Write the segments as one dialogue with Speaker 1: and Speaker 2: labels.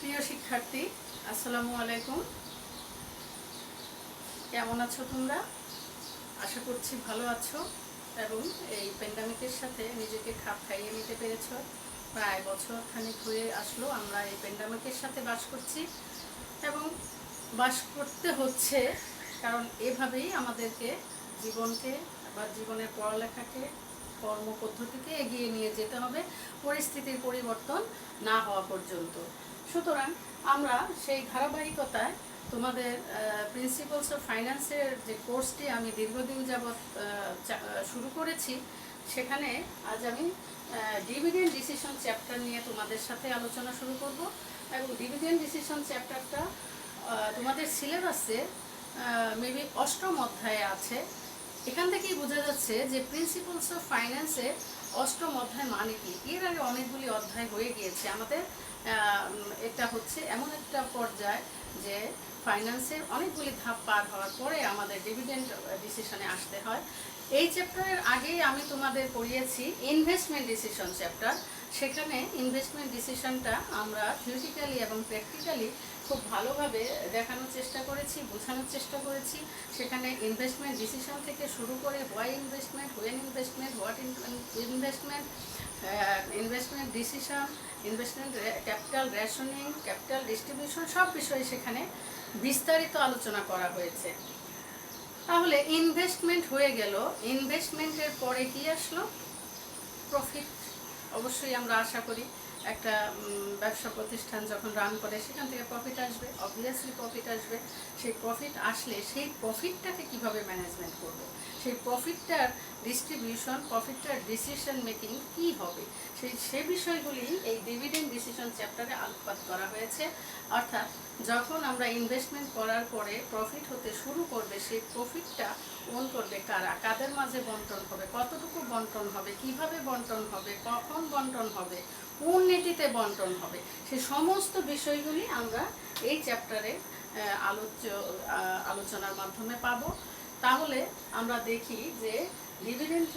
Speaker 1: প্রিয় শিক্ষার্থী, আসসালামু আলাইকুম। কেমন আছো তোমরা? আশা করছি ভালো আছো এবং এই প্যান্ডামিকের সাথে নিজেকে খাপ খাইয়ে নিতে পেরেছো। প্রায় বছর খানিক হয়ে আসলো আমরা এই প্যান্ডামিকের সাথে বাস করছি এবং বাস করতে হচ্ছে, কারণ এভাবেই আমাদেরকে জীবনকে বা জীবনের পড়ালেখাকে কর্মপদ্ধতিকে এগিয়ে নিয়ে যেতে হবে পরিস্থিতির পরিবর্তন না হওয়া পর্যন্ত। সুতরাং আমরা সেই ধারাবাহিকতায় তোমাদের প্রিন্সিপালস অফ ফাইন্যান্সের যে কোর্সটি আমি দীর্ঘদিন যাবৎ শুরু করেছি, সেখানে আজ আমি ডিভিডেন্ড ডিসিশন চ্যাপ্টার নিয়ে তোমাদের সাথে আলোচনা শুরু করব। এবং ডিভিডেন্ড ডিসিশন চ্যাপ্টারটা তোমাদের সিলেবাসে মেবি 8ম অধ্যায়ে আছে। এখান থেকেই বোঝা যাচ্ছে যে প্রিন্সিপালস অফ ফাইন্যান্সে 8ম অধ্যায় মানে কি। এর আগে অনেকগুলি অধ্যায় হয়ে গিয়েছে আমাদের। এটা হচ্ছে এমন একটা পর্যায় যে ফাইন্যান্সের অনেকগুলি ধাপ পার হওয়ার পরে আমাদের ডিভিডেন্ড ডিসিশনে আসতে হয়। এই চ্যাপ্টারের আগেই আমি তোমাদের পড়িয়েছি ইনভেস্টমেন্ট ডিসিশন চ্যাপ্টার। সেখানে ইনভেস্টমেন্ট ডিসিশনটা আমরা থিওরিটিক্যালি এবং প্র্যাকটিক্যালি খুব ভালোভাবে দেখানোর চেষ্টা করেছি, বোঝানোর চেষ্টা করেছি। সেখানে ইনভেস্টমেন্ট ডিসিশন থেকে শুরু করে why investment, when investment, what investment, investment decision, investment capital rationing, capital distribution, সব বিষয়ে সেখানে বিস্তারিত আলোচনা করা হয়েছে। তাহলে ইনভেস্টমেন্ট হয়ে গেল, ইনভেস্টমেন্টের পরে কি আসলো? প্রফিট। অবশ্যই আমরা আশা করি একটা ব্যবসা প্রতিষ্ঠান যখন রান করে সেখান থেকে প্রফিট আসবে, অবভিয়াসলি প্রফিট আসবে। সেই প্রফিট আসলে সেই প্রফিটটাকে কিভাবে ম্যানেজমেন্ট করবে, সেই প্রফিটটার ডিস্ট্রিবিউশন, প্রফিটটার ডিসিশন মেকিং কি হবে, সে বিষয়গুলি এই ডিভিডেন্ড ডিসিশন চ্যাপ্টারে আলোকপাত করা হয়েছে। অর্থাৎ যখন আমরা ইনভেস্টমেন্ট করার পরে প্রফিট হতে শুরু করবে, সেই প্রফিটটা ওন করবে কারা, কাদের মাঝে বন্টন হবে, কতটুকু বন্টন হবে, কিভাবে বন্টন হবে, কখন বন্টন হবে, কোন নীতিতে বন্টন হবে, সেই সমস্ত বিষয়গুলি আমরা এই চ্যাপ্টারে আলোচনার মাধ্যমে পাবো। তাহলে আমরা দেখি যে ডিভিডেন্ড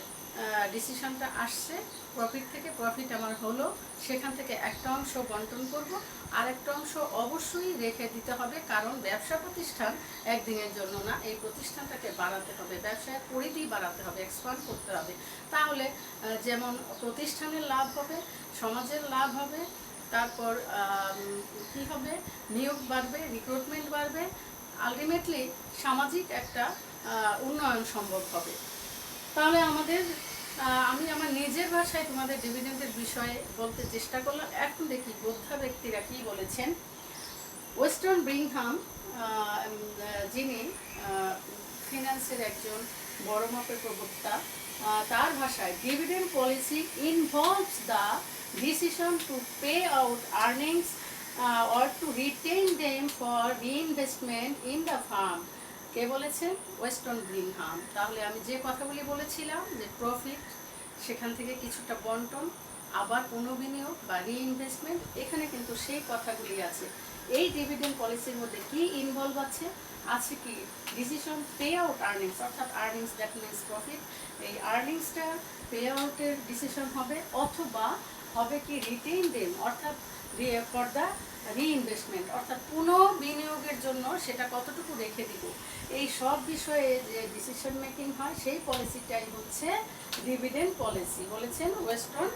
Speaker 1: ডিসিশনটা আসছে, প্রফিট থেকে প্রফিট আমার হলো, সেখান থেকে একটা অংশ বন্টন করব, আর একটা অংশ অবশ্যই রেখে দিতে হবে, কারণ ব্যবসা প্রতিষ্ঠান একদিনের জন্য না, এই প্রতিষ্ঠানটাকে বাড়াতে হবে, ব্যবসায়ের পরিধি বাড়াতে হবে, এক্সপান্ড করতে হবে। তাহলে যেমন প্রতিষ্ঠানের লাভ হবে, সমাজের লাভ হবে, তারপর কি হবে, নিয়োগ বাড়বে, রিক্রুটমেন্ট বাড়বে, আলটিমেটলি সামাজিক একটা উন্নয়ন সম্ভব হবে। তাহলে আমি আমার নিজের ভাষায় তোমাদের ডিভিডেন্ডের বিষয়ে বলতে চেষ্টা করলাম। এখন দেখি বোদ্ধা ব্যক্তিরা কি বলেছেন। ওয়েস্টার্ন ব্রিংহাম, যিনি ফিন্যান্সের একজন বড় মাপের প্রবক্তা, তার ভাষায় dividend policy involves the decision to pay out earnings or to retain them for reinvestment in the firm। কে বলেছেন? Western Birmingham. তাহলে আমি যে কথাগুলি বলেছিলাম যে প্রফিট, সেখান থেকে কিছুটা বন্টন, আবার পুনর্বিনিয়োগ বা রিইনভেস্টমেন্ট, এখানে কিন্তু সেই কথাগুলি আছে। এই ডিভিডেন্ড পলিসির মধ্যে কি ইনভলভ আছে? আছে কি ডিসিশন পে আউট আর্নিংস, অর্থাৎ আর্নিংস দ্যাট মিনস প্রফিট, এই আর্নিংসটা পে আউটের ডিসিশন হবে, অথবা হবে কি রিটেইন দেম, অর্থাৎ ফর দ্য রিইনভেস্টমেন্ট, অর্থাৎ পুনর্বিনিয়োগের জন্য সেটা কতটুকু রেখে দিব। এই সব বিষয়ে যে ডিসিশন মেকিং হয়, সেই পলিসিটাই হচ্ছে ডিভিডেন্ড পলিসি, বলেছেন ওয়েস্টার্ন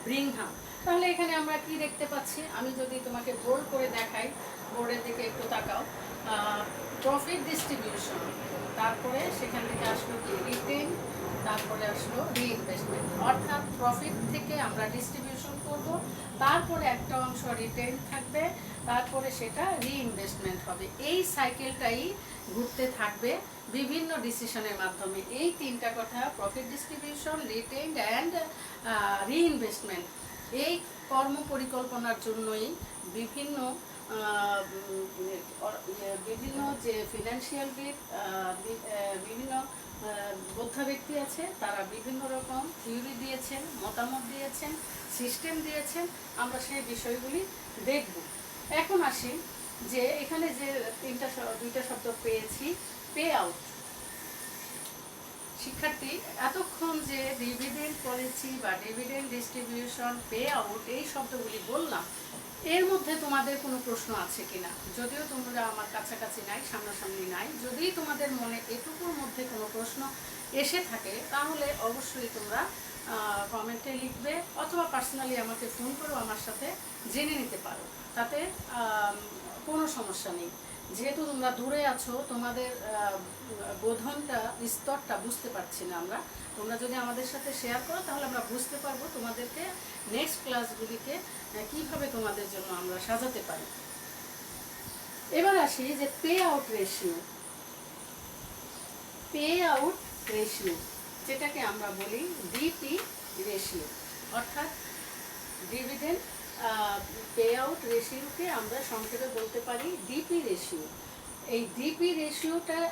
Speaker 1: ব্রিংহাম। তাহলে এখানে আমরা কি দেখতে পাচ্ছি? আমি যদি তোমাকে বোল্ড করে দেখাই, বোর্ডের দিকে একটু তাকাও। প্রফিট ডিস্ট্রিবিউশন, তারপরে সেখান থেকে আসলো কি রিটেইন, তারপরে আসলো রিইনভেস্টমেন্ট, অর্থাৎ প্রফিট থেকে আমরা ডিস্ট্রিবিউশন করব, তারপরে একটা অংশ রিটেইন থাকবে, তারপরে সেটা রিইনভেস্টমেন্ট হবে। এই সাইকেলটাই ঘুরতে থাকবে বিভিন্ন ডিসিশনের মাধ্যমে। এই তিনটা কথা, profit distribution, retain and reinvestment, এই কর্ম পরিকল্পনার জন্যই বিভিন্ন যে ফিনান্সিয়াল বিভিন্ন বোদ্ধা ব্যক্তি আছে, তারা বিভিন্ন রকম থিওরি দিয়েছেন, মতামত দিয়েছেন, সিস্টেম দিয়েছেন। আমরা সেই বিষয়গুলি দেখব। এখন আসি যে এখানে যে দুইটা শব্দ পেয়েছি, পে আউট, শিক্ষার্থী, এতক্ষণ যে ডিভিডেন্ড পলিসি বা ডিভিডেন্ড ডিস্ট্রিবিউশন, পে আউট এই শব্দগুলি বললাম, এর মধ্যে তোমাদের কোনো প্রশ্ন আছে কিনা? যদিও তোমরা আমার কাছাকাছি নাই, সামনাসামনি নাই, যদি তোমাদের মনে এটুকুর মধ্যে কোনো প্রশ্ন এসে থাকে তাহলে অবশ্যই তোমরা কমেন্টে লিখবে অথবা পার্সোনালি আমাকে ফোন করেও আমার সাথে জেনে নিতে পারো, তাতে কোনো সমস্যা নেই। যেহেতু তোমরা দূরে আছো, তোমাদের বোধনটা স্তরটা বুঝতে পারছি না আমরা, তোমরা যদি আমাদের সাথে শেয়ার করো তাহলে আমরা বুঝতে পারবো তোমাদেরকে নেক্সট ক্লাসগুলিকে কিভাবে তোমাদের জন্য আমরা সাজাতে পারি। এবার আসি যে pay out ratio. Pay out ratio যেটাকে আমরা বলি ডিপি রেশিও, অর্থাৎ ডিভিডেন্ড পে আউট রেশিওকে আমরা সংক্ষেপে বলতে পারি ডিপি রেশিও। এই ডিপি রেশিওটার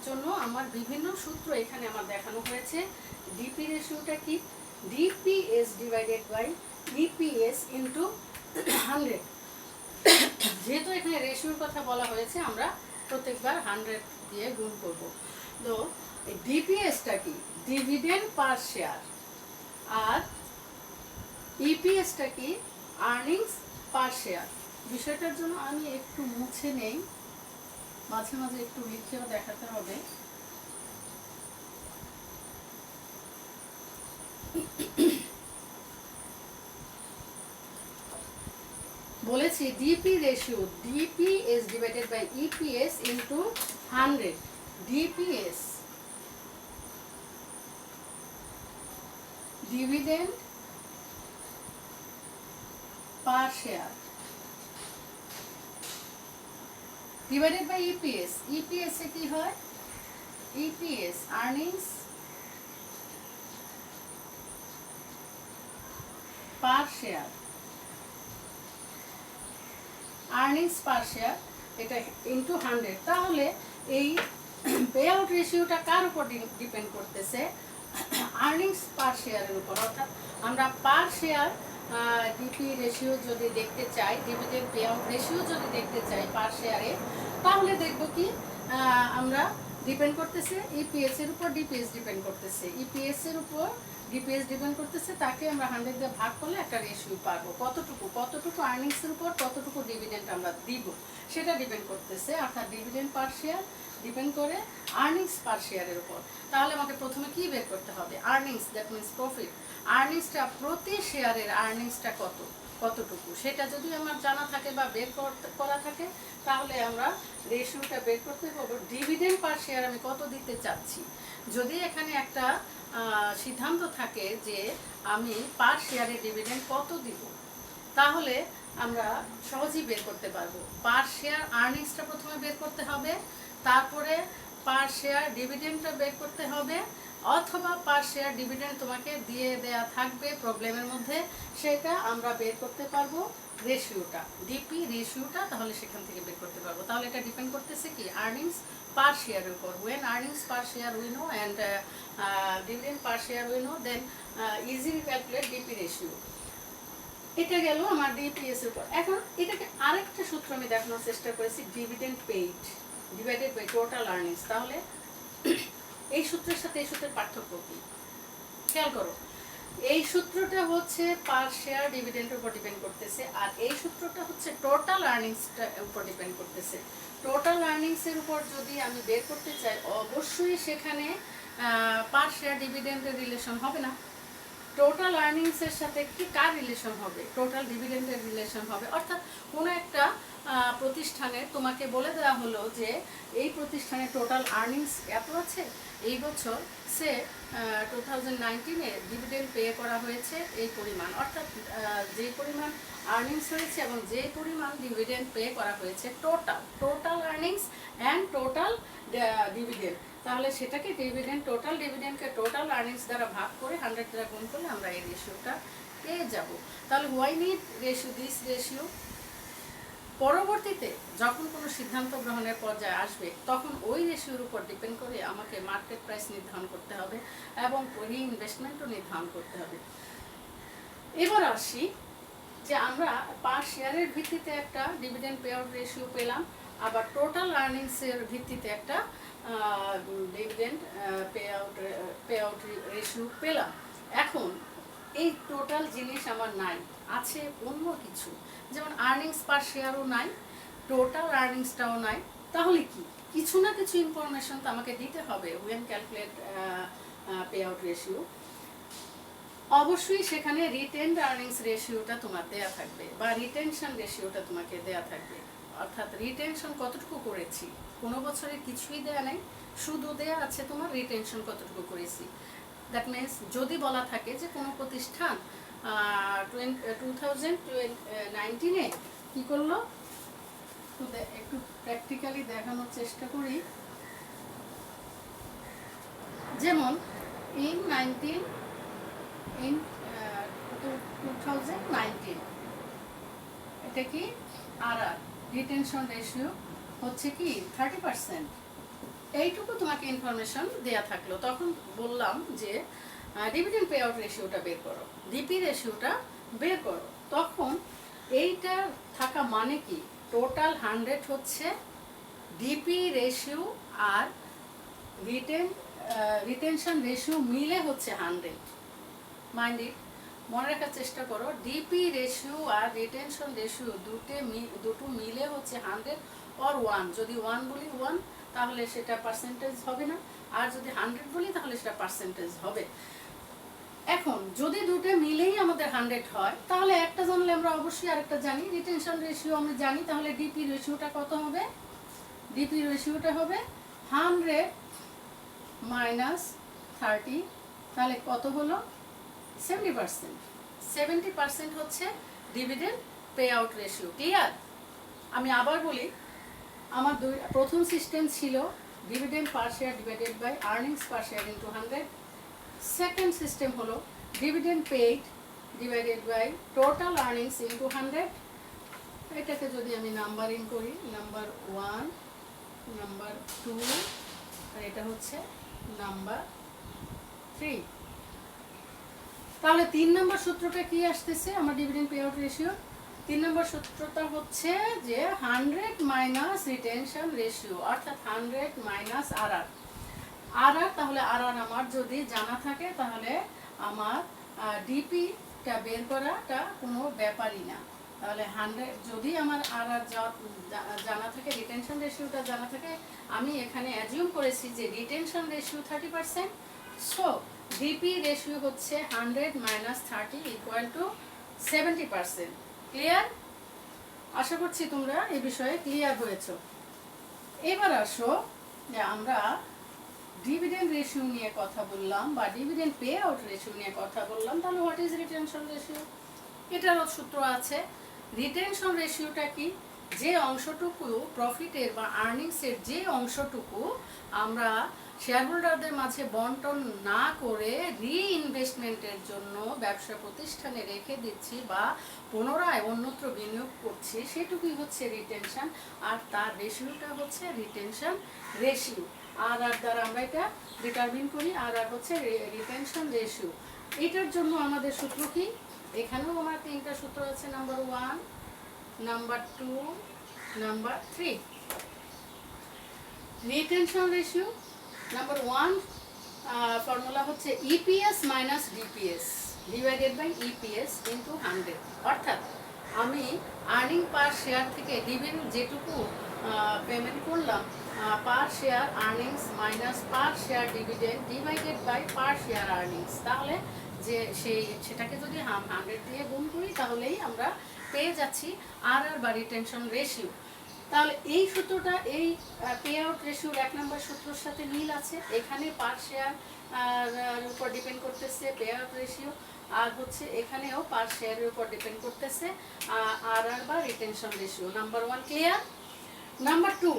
Speaker 1: জন্য আমার বিভিন্ন সূত্র এখানে আমার দেখানো হয়েছে। ডিপি রেশিওটা কি? DPS divided by EPS into 100। যেহেতু এখানে রেশিওর কথা বলা হয়েছে, আমরা প্রত্যেকবার 100 দিয়ে গুণ করব। তো ডিপিএসটা কি? Dividend per share. আর ইপিএসটা কি? Earnings per share. বিষয়টার জন্য আমি একটু মুছে নেই, মাঝে মাঝে একটু লিখেও দেখাতে হবে। বলেছি DP ratio, DPS divided by EPS into 100। DPS dividend per share divided by EPS. EPS এ কি হয়? EPS earnings per share, earnings per share, এটা ইন্টু 100। তাহলে এই পে আউট রেশিওটা কার উপর ডিপেন্ড করতেছে? আর্নিংস পার শেয়ারের উপর। অর্থাৎ আমরা পার শেয়ার ডিপি রেশিও যদি দেখতে চাই, ডিভিডেন্ড পে আউট রেশিও যদি দেখতে চাই পার শেয়ারে, তাহলে দেখব কি আমরা ডিপেন্ড করতেছে ইপিএস এর উপর, ডিপিএস ডিপেন্ড করতেছে ইপিএস এর উপর, ডিপিএস ডিপেন্ড করতেছে, তাকে আমরা 100 দিয়ে ভাগ করলে একটা রেশিও পাবো। কতটুকু আর্নিংসের উপর কতটুকু ডিভিডেন্ড আমরা দিব সেটা ডিপেন্ড করতেছে। অর্থাৎ ডিভিডেন্ড পার শেয়ার ডিপেন্ড করে আর্নিংস পার শেয়ারের উপর। তাহলে আমাকে প্রথমে কি বের করতে হবে? Earnings, that means profit. আর্নিংসটা প্রতি শেয়ারের আর্নিংসটা কতটুকু সেটা যদি আমার জানা থাকে বা বের করা থাকে, তাহলে আমরা রেশিওটা বের করতে পারবো। ডিভিডেন্ড পার শেয়ার আমি কত দিতে চাচ্ছি, যদি এখানে একটা সিদ্ধান্ত থাকে যে আমি পার শেয়ারে ডিভিডেন্ড কত দিব, তাহলে আমরা সহজেই বের করতে পারবো। পার শেয়ার আর্নিংসটা প্রথমে বের করতে হবে, তারপরে পার শেয়ার ডিভিডেন্ডটা বের করতে হবে, অথবা পার শেয়ার ডিভিডেন্ড তোমাকে দিয়ে দেয়া থাকবে প্রবলেমের মধ্যে, সেটা আমরা বের করতে পারবো রেশিওটা, ডিপি রেশিওটা, তাহলে সেখান থেকে বের করতে পারবো। তাহলে এটা ডিপেন্ড করতেছে কি? আর্নিংস পার শেয়ারের উপর। when earnings per share we know and dividend per share we know, then easily calculate DP ratio. এটা গেল আমার ডিপিএস এর উপর। এখন এটাকে আরেকটা সূত্র আমি দেখানোর চেষ্টা করেছি, dividend paid divided by total earnings. তাহলে এই সূত্রের সাথে এই সূত্রের পার্থক্য কি খেয়াল করো। এই সূত্রটা হচ্ছে পার শেয়ার ডিভিডেন্ডের উপর ডিপেন্ড করতেছে, আর এই সূত্রটা হচ্ছে টোটাল আর্নিংসটার উপর ডিপেন্ড করতেছে। টোটাল আর্নিংসের উপর যদি আমি বের করতে চাই, অবশ্যই সেখানে পার শেয়ার ডিভিডেন্ডের রিলেশন হবে না। টোটাল আর্নিংসের সাথে কি কার রিলেশন হবে? টোটাল ডিভিডেন্ডের রিলেশন হবে। অর্থাৎ কোনো একটা প্রতিষ্ঠানে তোমাকে বলে দেওয়া হলো যে এই প্রতিষ্ঠানে টোটাল আর্নিংস এত আছে, এই বছর সে 2019-এ ডিভিডেন্ড পে করা হয়েছে এই পরিমাণ, অর্থাৎ যে পরিমাণ আর্নিংস হয়েছে এবং যে পরিমাণ ডিভিডেন্ড পে করা হয়েছে, total earnings and total dividend. তাহলে সেটাকে ডিভিডেন্ড, টোটাল ডিভিডেন্ডকে টোটাল আর্নিংস দ্বারা ভাগ করে 100 দ্বারা গুণ করলে আমরা এই রেশিওটা পেয়ে যাব। তাহলে why need ratio, this ratio? পরবর্তীতে যখন কোনো সিদ্ধান্ত গ্রহণের পর্যায়ে আসবে, তখন ওই রেশিওর উপর ডিপেন্ড করে আমাকে মার্কেট প্রাইস নির্ধারণ করতে হবে এবং রিইনভেস্টমেন্টও নির্ধারণ করতে হবে। এবার আসি যে আমরা পার শেয়ারের ভিত্তিতে একটা ডিভিডেন্ড পে আউট রেশিও পেলাম, আবার টোটাল আর্নিংসের ভিত্তিতে একটা ডিভিডেন্ড পে আউট রেশিও পেলাম। এখন এই টোটাল জিনিস আমার নাই, আছে অন্য কিছু, যেমন আর্নিংস পার শেয়ারও নাই, টোটাল আর্নিংসটাও নাই। তাহলে কি কিছু না কিছু ইনফরমেশন তো আমাকে দিতে হবে when calculate payout ratio. অবশ্যই সেখানে রিটেনড আর্নিংস রেশিওটা তোমার দেয়া থাকবে বা রিটেনশন রেশিওটা তোমাকে দেয়া থাকবে, অর্থাৎ রিটেনশন কতটুকু করেছি। কোনো বছরে কিছুই দেয়া নাই, শুধু দেয়া আছে তোমার রিটেনশন কতটুকু করেছি। দ্যাট মিনস যদি বলা থাকে যে কোনো প্রতিষ্ঠান 2019-এ কী করলো, একটু প্র্যাকটিক্যালি দেখানোর চেষ্টা করি। যেমন ইন 2019 এটা কি আর রিটেনশন রেশিও হচ্ছে কি 30%। এইটুকু তোমাকে ইনফরমেশন দেয়া থাকলো, তখন বললাম যে ডিভিডেন্ড পে আউট রেশিওটা বের করো, ডিপি রেশিওটা বের করো। তখন এইটা থাকা মানে কি টোটাল 100 হচ্ছে ডিপি রেশিও আর রিটেনশন রেশিও মিলে হচ্ছে 100। মাইন্ড ইট, মনে রাখার চেষ্টা করো, ডিপি রেশিও আর রিটেনশন রেশিও দুটো মিলে হচ্ছে 100 অর 1। যদি 1 বলি 1 তাহলে সেটা পার্সেন্টেজ হবে না, আর যদি 100 বলি তাহলে সেটা পার্সেন্টেজ হবে। এখন যদি দুটো মিলেই আমাদের 100 হয় তাহলে একটা জানলে আমরা অবশ্যই আরেকটা জানি, রিটেনশন রেশিও আমরা জানি, তাহলে ডিপি রেশিওটা কত হবে? ডিপি রেশিওটা হবে 100 মাইনাস 30, তাহলে কত হলো 70%। 70% হচ্ছে dividend payout ratio. Clear? আমি আবার বলি, আমার প্রথম সিস্টেম ছিল dividend per share divided by earnings per share into 100। Second system হলো dividend paid divided by total earnings into 100। এটাকে যদি আমি নাম্বারিং করি, নাম্বার 1, নাম্বার 2, আর এটা হচ্ছে নাম্বার 3। তাহলে 3 নম্বর সূত্রটা কি আসতেছে আমার ডিভিডেন্ড পে আউট রেশিও? 3 নম্বর সূত্রটা হচ্ছে যে 100 মাইনাস রিটেনশন রেশিও, অর্থাৎ 100 মাইনাস আরআর। তাহলে আরআর আমার যদি জানা থাকে তাহলে আমার ডিপিটা বের করাটা কোনো ব্যাপারই না। তাহলে 100 যদি আমার আরআর জানা থাকে, রিটেনশন রেশিওটা জানা থাকে, আমি এখানে অ্যাজিউম করেছি যে retention ratio 30%, so DP ratio হচ্ছে 100 মাইনাস 30 ইকুয়াল টু 70%। ক্লিয়ার? আশা করছি তোমরা এই বিষয়ে ক্লিয়ার হয়েছ। এবার আসো যে আমরা ডিভিডেন্ড রেশিও নিয়ে কথা বললাম বা ডিভিডেন্ড পে আউট রেশিও নিয়ে কথা বললাম, তাহলে হোয়াট ইজ রিটেনশন রেশিও? এটারও সূত্র আছে। রিটেনশন রেশিওটা কি? যে অংশটুকু প্রফিটের বা আর্নিংসের যে অংশটুকু আমরা শেয়ারহোল্ডারদের মাঝে বন্টন না করে রিইনভেস্টমেন্টের জন্য ব্যবসা প্রতিষ্ঠানে রেখে দিচ্ছি বা পুনরায় অন্যত্র বিনিয়োগ করছি, সেটুকুই হচ্ছে রিটেনশন, আর তার রেশিওটা হচ্ছে রিটেনশন রেশিও। আর দ্বারা আমরা এটা ডিটারমিন করি, আর হচ্ছে রিটেনশন রেশিও। এটার জন্য আমাদের সূত্র কি? এখানেও আমার 3টা সূত্র আছে, number 1, number 2, number 3। Retention ratio number 1 formula হচ্ছে EPS minus DPS divided by EPS into 100। অর্থাৎ আমি আর্নিং পার শেয়ার থেকে ডিভিডেন্ড যেটুকু পেমেন্ট করলাম, per share earnings minus per share dividend divided by per share earnings. তাহলে যে সেটাকে যদি 100 দিয়ে গুণ করি তাহলেই আমরা পেয়ে যাচ্ছি আর বা রিটেনশন রেশিও। তাহলে এই সূত্রটা এই পে আউট রেশিওর 1 নম্বর সূত্রের সাথে মিল আছে। এখানে পার শেয়ার উপর ডিপেন্ড করতেছে পে আউট রেশিও, আর হচ্ছে এখানেও পার শেয়ারের উপর ডিপেন্ড করতেছে আর বা retention ratio. Number 1 clear? Number 2,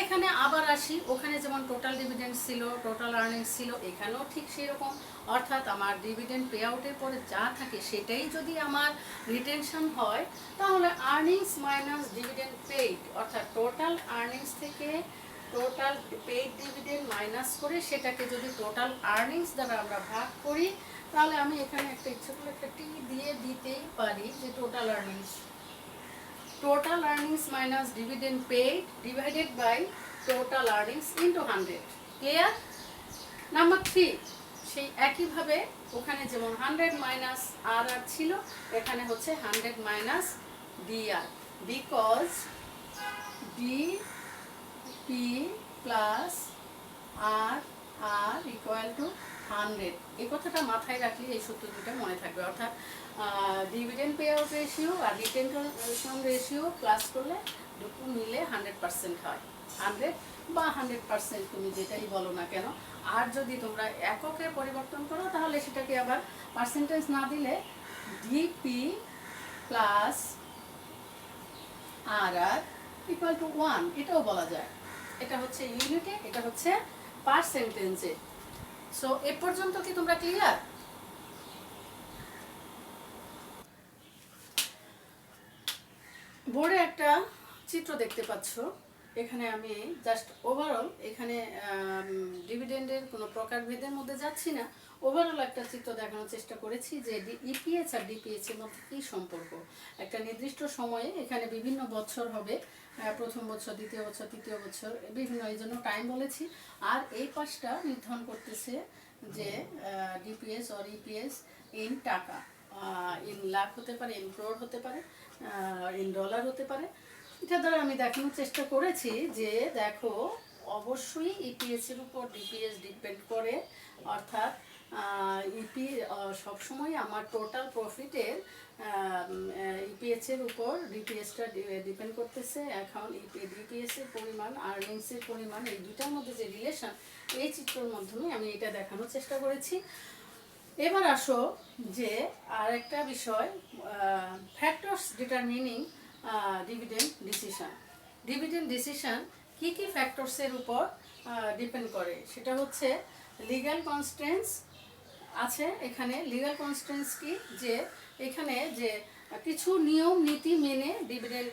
Speaker 1: এখানে আবার আসি, ওখানে যেমন টোটাল ডিভিডেন্ড ছিল, টোটাল আর্নিংস ছিল, এখানেও ঠিক সেরকম। অর্থাৎ আমার ডিভিডেন্ড পে আউটের পরে যা থাকে সেটাই যদি আমার রিটেনশন হয়, তাহলে আর্নিংস মাইনাস ডিভিডেন্ড পেইড, অর্থাৎ টোটাল আর্নিংস থেকে টোটাল পেইড ডিভিডেন্ড মাইনাস করে সেটাকে যদি টোটাল আর্নিংস দ্বারা আমরা ভাগ করি, তাহলে আমি এখানে একটা ইচ্ছে করে একটা টি দিয়ে দিতেই পারি যে total earnings. Total earnings minus dividend paid divided by total earnings into 100। Clear? Number 3, সেই একইভাবে ওখানে যেমন 100 মাইনাস আর আর ছিল, এখানে হচ্ছে 100 minus DR, because DP plus R R equal to 100। এই কথাটা মাথায় রাখলে এই সূত্র দুটো মনে থাকবে। অর্থাৎ ডিভিডেন্ড পে আউট রেশিও আর রিটেনশন রেশিও প্লাস করলে দুটো মিলে 100% হয়। 100 বা 100% তুমি যেটাই বলো না কেন। আর যদি তোমরা এককে পরিবর্তন করো তাহলে সেটাকে আবার পার্সেন্টেজ না দিলে DP plus R R equal to 1 এটাও বলা যায়। এটা হচ্ছে ইউনিটে, এটা হচ্ছে পার্সেন্টেজে। সো এ পর্যন্ত কি তোমরা ক্লিয়ার? বোর্ডে একটা চিত্র দেখতে পাচ্ছ। এখানে আমি জাস্ট ওভারঅল এখানে ডিভিডেন্ডের কোনো প্রকারভেদের মধ্যে যাচ্ছি না, ওভারঅল একটা চিত্র দেখানোর চেষ্টা করেছি যে ইপিএস আর ডিপিএস এর মধ্যে কী সম্পর্ক। একটা নির্দিষ্ট সময়ে এখানে বিভিন্ন বছর হবে, প্রথম বছর, দ্বিতীয় বছর, তৃতীয় বছর, বিভিন্ন, এই জন্য টাইম বলেছি। আর এই পাশটা নির্ধারণ করতেছে যে ডিপিএস অর ইপিএস ইন টাকা, ইন লাখ হতে পারে, ইন ক্রোড় হতে পারে, ইন ডলার হতে পারে। এটা দ্বারা আমি দেখানোর চেষ্টা করেছি যে দেখো অবশ্যই ইপিএস এর উপর ডিপিএস ডিপেন্ড করে। অর্থাৎ ইপি সবসময় আমার টোটাল প্রফিটের ইপিএস এর উপর ডিপিএসটা ডিপেন্ড করতেছে। এখন ডিপিএস এর পরিমাণ, আর্নিংসের পরিমাণ, এই দুটার মধ্যে যে রিলেশন, এই চিত্রের মাধ্যমে আমি এটা দেখানোর চেষ্টা করেছি। এবার আসো যে আরেকটা বিষয়, factors determining dividend decision. Dividend decision কী কী ফ্যাক্টরসের উপর ডিপেন্ড করে, সেটা হচ্ছে লিগ্যাল কনস্ট্রেন্টস আছে। এখানে লিগ্যাল কনস্ট্রেন্টস কি, যে এখানে যে কিছু নিয়ম নীতি মেনে ডিভিডেন্ড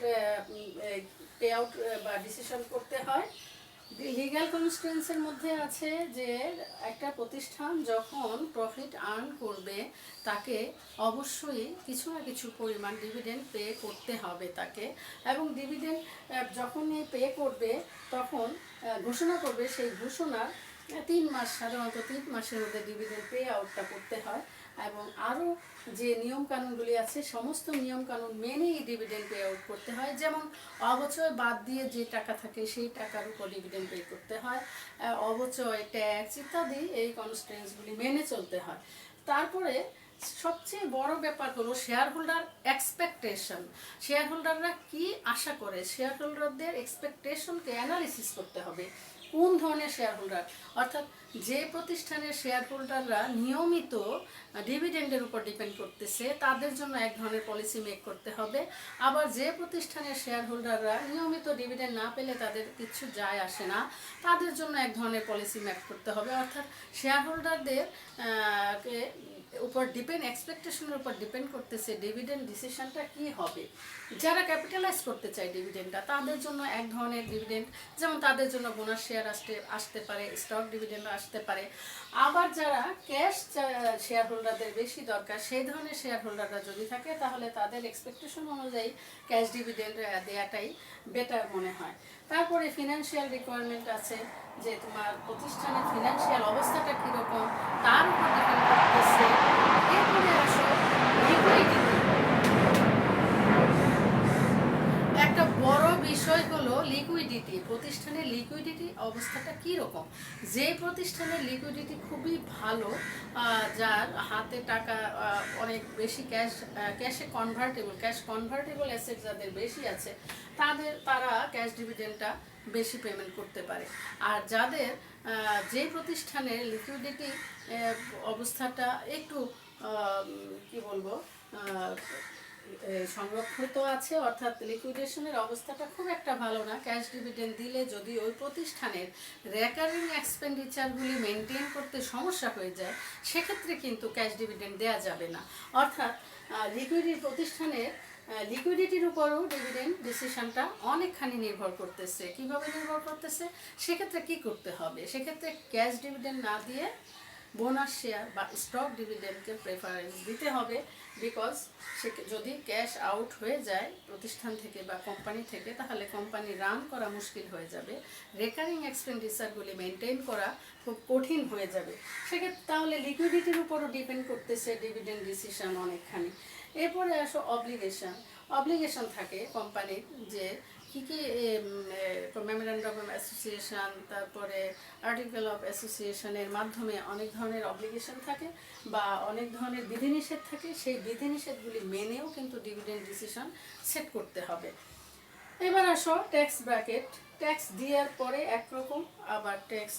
Speaker 1: পে আউট বা ডিসিশন করতে হয়। লিগ্যাল কনস্ট্রেন্টসের মধ্যে আছে যে একটা প্রতিষ্ঠান যখন প্রফিট আর্ন করবে তাকে অবশ্যই কিছু না কিছু পরিমাণ ডিভিডেন্ড পে করতে হবে তাকে, এবং ডিভিডেন্ড যখনই পে করবে তখন ঘোষণা করবে, সেই ঘোষণার 3 মাস, সাধারণত 3 মাসের মধ্যে ডিভিডেন্ড পে আউটটা করতে হয়। এবং আরও যে নিয়মকানুনগুলি আছে সমস্ত নিয়মকানুন মেনেই ডিভিডেন্ড পে আউট করতে হয়। যেমন অবচয় বাদ দিয়ে যে টাকা থাকে সেই টাকার উপর ডিভিডেন্ড পে করতে হয়, অবচয়, ট্যাক্স ইত্যাদি এই কনস্ট্রেন্টসগুলি মেনে চলতে হয়। তারপরে সবচেয়ে বড় ব্যাপার হলো শেয়ার হোল্ডার এক্সপেকটেশন। শেয়ার হোল্ডাররা কী আশা করে, শেয়ার হোল্ডারদের এক্সপেকটেশনকে অ্যানালিসিস করতে হবে। কোন ধরনের শেয়ার হোল্ডার, অর্থাৎ যে প্রতিষ্ঠানের শেয়ার হোল্ডাররা নিয়মিত ডিভিডেন্ডের উপর ডিপেন্ড করতেছে তাদের জন্য এক ধরনের পলিসি মেক করতে হবে। আবার যে প্রতিষ্ঠানের শেয়ার হোল্ডাররা নিয়মিত ডিভিডেন্ড না পেলে তাদের কিছু যায় আসে না, তাদের জন্য এক ধরনের পলিসি মেক করতে হবে। অর্থাৎ শেয়ার হোল্ডারদের উপর এক্সপেকটেশনের উপর ডিপেন্ড করতেছে ডিভিডেন্ড ডিসিশনটা কি হবে। যারা ক্যাপিটালাইজ করতে চায় ডিভিডেন্ডটা তাদের জন্য এক ধরনের ডিভিডেন্ড, যেমন তাদের জন্য বোনাস শেয়ার আসতে পারে, স্টক ডিভিডেন্ড আসতে পারে। আবার যারা ক্যাশ শেয়ার হোল্ডারদের বেশি দরকার সেই ধরনের শেয়ার হোল্ডাররা যদি থাকে তাহলে তাদের এক্সপেকটেশন অনুযায়ী ক্যাশ ডিভিডেন্ড দেওয়াটাই বেটার মনে হয়। তারপরে ফিনান্সিয়াল রিকোয়ারমেন্ট আছে, যে তোমার প্রতিষ্ঠানের ফিনান্সিয়াল অবস্থাটা কীরকম তার উপর ডিপেন্ড করতেছে। এরপরে আসো লিকুইডিটি। একটা বড় বিষয় হলো লিকুইডিটি, প্রতিষ্ঠানের লিকুইডিটি অবস্থাটা কীরকম। যে প্রতিষ্ঠানের লিকুইডিটি খুবই ভালো, যার হাতে টাকা অনেক বেশি, ক্যাশ কনভার্টেবল অ্যাসেট যাদের বেশি আছে তারা ক্যাশ ডিভিডেন্ডটা বেশি পেমেন্ট করতে পারে। আর যাদের যে প্রতিষ্ঠানের লিকুইডিটি অবস্থাটা একটু কি বলবো সংরক্ষিত আছে, অর্থাৎ লিকুইডেশনের অবস্থাটা খুব একটা ভালো না, ক্যাশ ডিভিডেন্ড দিলে যদি ওই প্রতিষ্ঠানের রেকারিং এক্সপেন্ডিচারগুলি মেনটেন করতে সমস্যা হয়ে যায় সেক্ষেত্রে কিন্তু ক্যাশ ডিভিডেন্ড দেওয়া যাবে না। অর্থাৎ প্রতিষ্ঠানের লিকুইডিটির উপরও ডিভিডেন্ড ডিসিশনটা অনেকখানি নির্ভর করতেছে। কিভাবে নির্ভর করতেছে, সেক্ষেত্রে কি করতে হবে, সেক্ষেত্রে ক্যাশ ডিভিডেন্ড না দিয়ে বোনাস শেয়ার বা স্টক ডিভিডেন্ডকে প্রেফারেন্স দিতে হবে। বিকজ সে যদি ক্যাশ আউট হয়ে যায় প্রতিষ্ঠান থেকে বা কোম্পানি থেকে, তাহলে কোম্পানি রান করা মুশকিল হয়ে যাবে, রেকারিং এক্সপেন্ডিচারগুলি মেনটেন করা খুব কঠিন হয়ে যাবে। সেক্ষেত্রে তাহলে লিকুইডিটির উপরও ডিপেন্ড করতেছে ডিভিডেন্ড ডিসিশন অনেকখানি। এরপরে আসো অব্লিগেশন থাকে কোম্পানির, যে কী কী মেমোরেন্ডাম অফ অ্যাসোসিয়েশন, তারপরে আর্টিকেল অফ অ্যাসোসিয়েশনের মাধ্যমে অনেক ধরনের অব্লিগেশন থাকে বা অনেক ধরনের বিধিনিষেধ থাকে। সেই বিধিনিষেধগুলি মেনেও কিন্তু ডিভিডেন্ড ডিসিশন সেট করতে হবে। এবার আসো ট্যাক্স ব্র্যাকেট। ট্যাক্স দেওয়ার পরে একরকম, আবার ট্যাক্স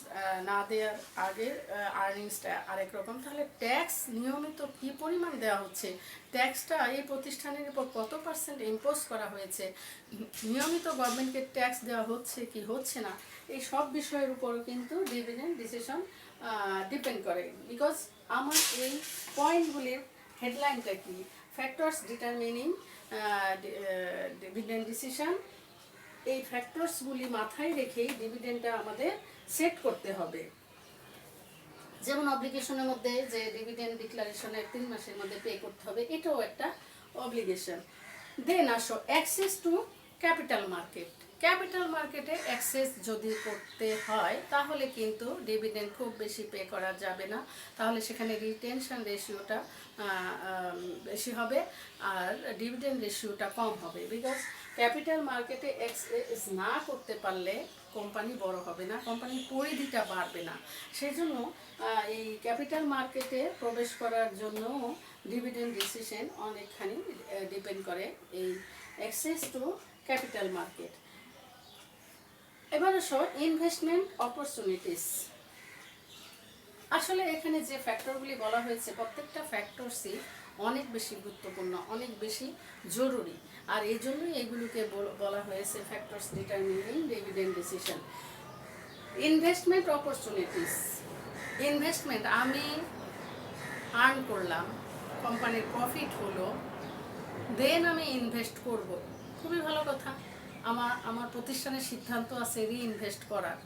Speaker 1: না দেওয়ার আগে আর্নিংসটা আরেক রকম। তাহলে ট্যাক্স নিয়মিত কী পরিমাণ দেওয়া হচ্ছে, ট্যাক্সটা এই প্রতিষ্ঠানের উপর কত পার্সেন্ট ইম্পোজ করা হয়েছে, নিয়মিত গভর্নমেন্টকে ট্যাক্স দেওয়া হচ্ছে কি হচ্ছে না, এই সব বিষয়ের উপরও কিন্তু ডিভিডেন্ড ডিসিশন ডিপেন্ড করে। বিকজ আমার এই পয়েন্টগুলির হেডলাইনটা কি, ফ্যাক্টরস ডিটারমিনিং ডিভিডেন্ড ডিসিশন। এই ফ্যাক্টরসগুলি মাথায় রেখেই ডিভিডেন্ডটা আমাদের সেট করতে হবে। যেমন অব্লিগেশনের মধ্যে যে ডিভিডেন্ড ডিক্লারেশনের 3 মাসের মধ্যে পে করতে হবে, এটাও একটা অব্লিগেশন। দেন আসো access to capital market. Capital মার্কেটে অ্যাক্সেস যদি করতে হয় তাহলে কিন্তু ডিভিডেন্ড খুব বেশি পে করা যাবে না, তাহলে সেখানে রিটেনশন রেশিওটা বেশি হবে আর ডিভিডেন্ড রেশিওটা কম হবে। বিকজ ক্যাপিটাল মার্কেটে অ্যাক্সেস না করতে পারলে কোম্পানি বড় হবে না, কোম্পানির পরিধিটা বাড়বে না। সেই জন্য এই ক্যাপিটাল মার্কেটে প্রবেশ করার জন্য ডিভিডেন্ড ডিসিশন অনেকখানি ডিপেন্ড করে এই অ্যাক্সেস টু ক্যাপিটাল মার্কেট। এবার আসো ইনভেস্টমেন্ট অপরচুনিটিস। আসলে এখানে যে ফ্যাক্টরগুলি বলা হয়েছে প্রত্যেকটা ফ্যাক্টরসই অনেক বেশি গুরুত্বপূর্ণ, অনেক বেশি জরুরি, আর এই জন্যই এগুলোকে বলা হয়েছে factors determining dividend decision. Investment opportunities, investment আমি আর্ন করলাম, কোম্পানির প্রফিট হলো, দেন আমি ইনভেস্ট করব, খুবই ভালো কথা। আমার প্রতিষ্ঠানের সিদ্ধান্ত আছে রিইনভেস্ট করার,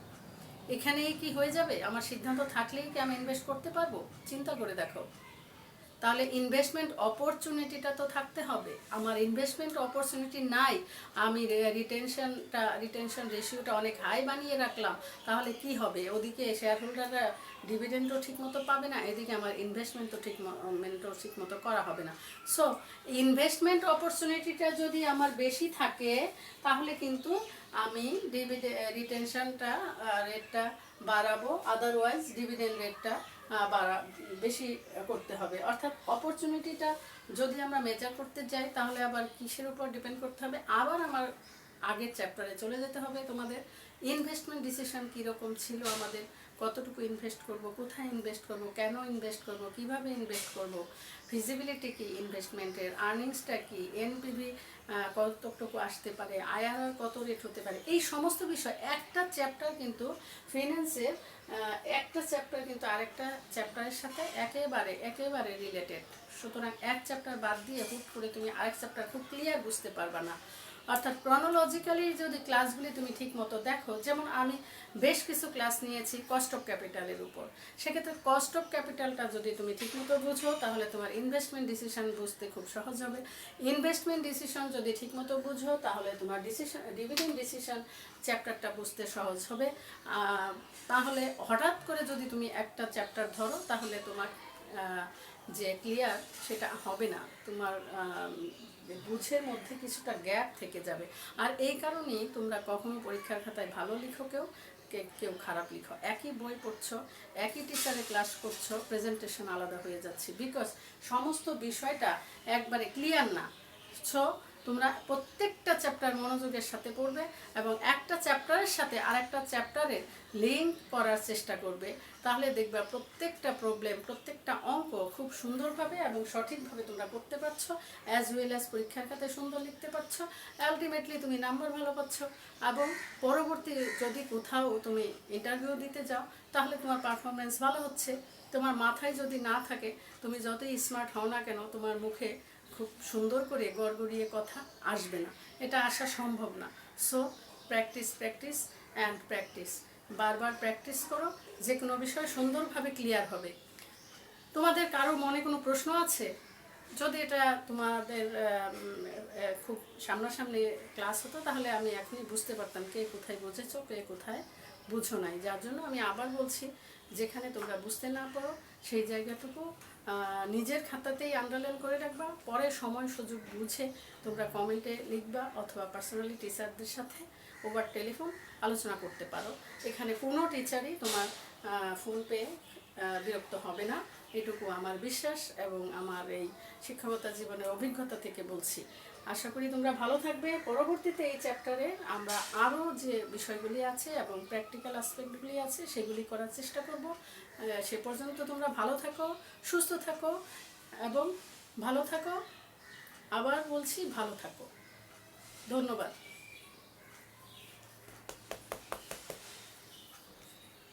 Speaker 1: এখানেই কি হয়ে যাবে? আমার সিদ্ধান্ত থাকলেই কি আমি ইনভেস্ট করতে পারবো? চিন্তা করে দেখো। তাহলে ইনভেস্টমেন্ট অপরচুনিটিটা তো থাকতে হবে। আমার ইনভেস্টমেন্ট অপরচুনিটি নাই, আমি রিটেনশন রেশিওটা অনেক হাই বানিয়ে রাখলাম, তাহলে কি হবে? ওদিকে শেয়ার হোল্ডাররা ডিভিডেন্ডও ঠিকমতো পাবে না, এদিকে আমার ইনভেস্টমেন্টও ঠিকমতো করা হবে না। সো ইনভেস্টমেন্ট অপরচুনিটিটা যদি আমার বেশি থাকে তাহলে কিন্তু আমি রিটেনশনটা রেটটা বাড়াবো, আদারওয়াইজ ডিভিডেন্ড রেটটা বেশি করতে হবে। অর্থাৎ অপরচুনিটিটা যদি আমরা মেজার করতে যাই তাহলে আবার কিসের উপর ডিপেন্ড করতে হবে? আবার আমার আগের চ্যাপ্টারে চলে যেতে হবে তোমাদের। ইনভেস্টমেন্ট ডিসিশন কীরকম ছিল আমাদের, কতটুকু ইনভেস্ট করব, কোথায় ইনভেস্ট করব, কেন ইনভেস্ট করব, কিভাবে ইনভেস্ট করব, ফিজিবিলিটি কি ইনভেস্টমেন্টের, আর্নিংসটা কি, এনপিভি কতটুকু আসতে পারে, আইআরআর কত রেট হতে পারে, এই সমস্ত বিষয় একটা চ্যাপ্টার কিন্তু ফিন্যান্সের একটা চ্যাপ্টার কিন্তু আরেকটা চ্যাপ্টারের সাথে একেবারে রিলেটেড। সুতরাং এক চ্যাপ্টার বাদ দিয়ে হুট করে তুমি আরেক চ্যাপ্টার খুব ক্লিয়ার বুঝতে পারবা না। অর্থাৎ ক্রনোলজিক্যালি যদি ক্লাসগুলি তুমি ঠিক মতো দেখো, যেমন আমি বেশ কিছু ক্লাস নিয়েছি কস্ট অফ ক্যাপিটালের উপর, সেক্ষেত্রে কস্ট অফ ক্যাপিটালটা যদি তুমি ঠিকমতো বুঝো তাহলে তোমার ইনভেস্টমেন্ট ডিসিশন বুঝতে খুব সহজ হবে। ইনভেস্টমেন্ট ডিসিশন যদি ঠিকমতো বুঝো তাহলে তোমার ডিভিডেন্ড ডিসিশন চ্যাপ্টারটা বুঝতে সহজ হবে। তাহলে হঠাৎ করে যদি তুমি একটা চ্যাপ্টার ধরো তাহলে তোমার যে ক্লিয়ার সেটা হবে না, তোমার বুঝের মধ্যে কিছুটা গ্যাপ থেকে যাবে। আর এই কারণেই তোমরা কখনো পরীক্ষার খাতায় ভালো লিখো, কেউ খারাপ লিখো, একই বই পড়ছো, একই টিচারে ক্লাস করছো, প্রেজেন্টেশন আলাদা হয়ে যাচ্ছে, বিকজ সমস্ত বিষয়টা একবারে ক্লিয়ার না। সো তোমরা প্রত্যেকটা চ্যাপ্টার মনোযোগের সাথে পড়বে এবং একটা চ্যাপ্টারের সাথে আরেকটা চ্যাপ্টারের লিঙ্ক করার চেষ্টা করবে, তাহলে দেখবে প্রত্যেকটা প্রবলেম, প্রত্যেকটা অঙ্ক খুব সুন্দরভাবে এবং সঠিকভাবে তোমরা করতে পারছো, অ্যাজ ওয়েল অ্যাজ পরীক্ষার খাতায় সুন্দর লিখতে পারছো, আলটিমেটলি তুমি নাম্বার ভালো পাচ্ছ। এবং পরবর্তী যদি কোথাও তুমি ইন্টারভিউ দিতে যাও তাহলে তোমার পারফরমেন্স ভালো হচ্ছে। তোমার মাথায় যদি না থাকে, তুমি যতই স্মার্ট হও না কেন, তোমার মুখে খুব সুন্দর করে গড়গড়িয়ে কথা আসবে না, এটা আসা সম্ভব না। সো প্র্যাকটিস অ্যান্ড প্র্যাকটিস, বারবার প্র্যাকটিস করো, যে কোনো বিষয় সুন্দরভাবে ক্লিয়ার হবে। তোমাদের কারো মনে কোনো প্রশ্ন আছে? যদি এটা তোমাদের খুব সামনাসামনি ক্লাস হতো তাহলে আমি এখনই বুঝতে পারতাম কে কোথায় বুঝেছো, কে কোথায় বুঝো নাই। যার জন্য আমি আবার বলছি, যেখানে তোমরা বুঝতে না পারো সেই জায়গাটুকু নিজের খাতাতেই আন্ডারলাইন করে রাখবা, পরে সময় সুযোগ বুঝে তোমরা কমেন্টে লিখবা অথবা পার্সোনালি টিচারদের সাথে ওভার টেলিফোন আলোচনা করতে পারো। এখানে কোনো টিচারই তোমার ফোন পেয়ে বিরক্ত হবে না, এটুকু আমার বিশ্বাস এবং আমার এই শিক্ষকতা জীবনের অভিজ্ঞতা থেকে বলছি। আশা করি তোমরা ভালো থাকবে। পরবর্তীতে এই চ্যাপ্টারে আমরা আরও যে বিষয়গুলি আছে এবং প্র্যাকটিক্যাল অ্যাসপেক্টগুলি আছে সেগুলি করার চেষ্টা করব। সে পর্যন্ত তোমরা ভালো থাকো, সুস্থ থাকো এবং ভালো থাকো। আবার বলছি, ভালো থাকো। ধন্যবাদ।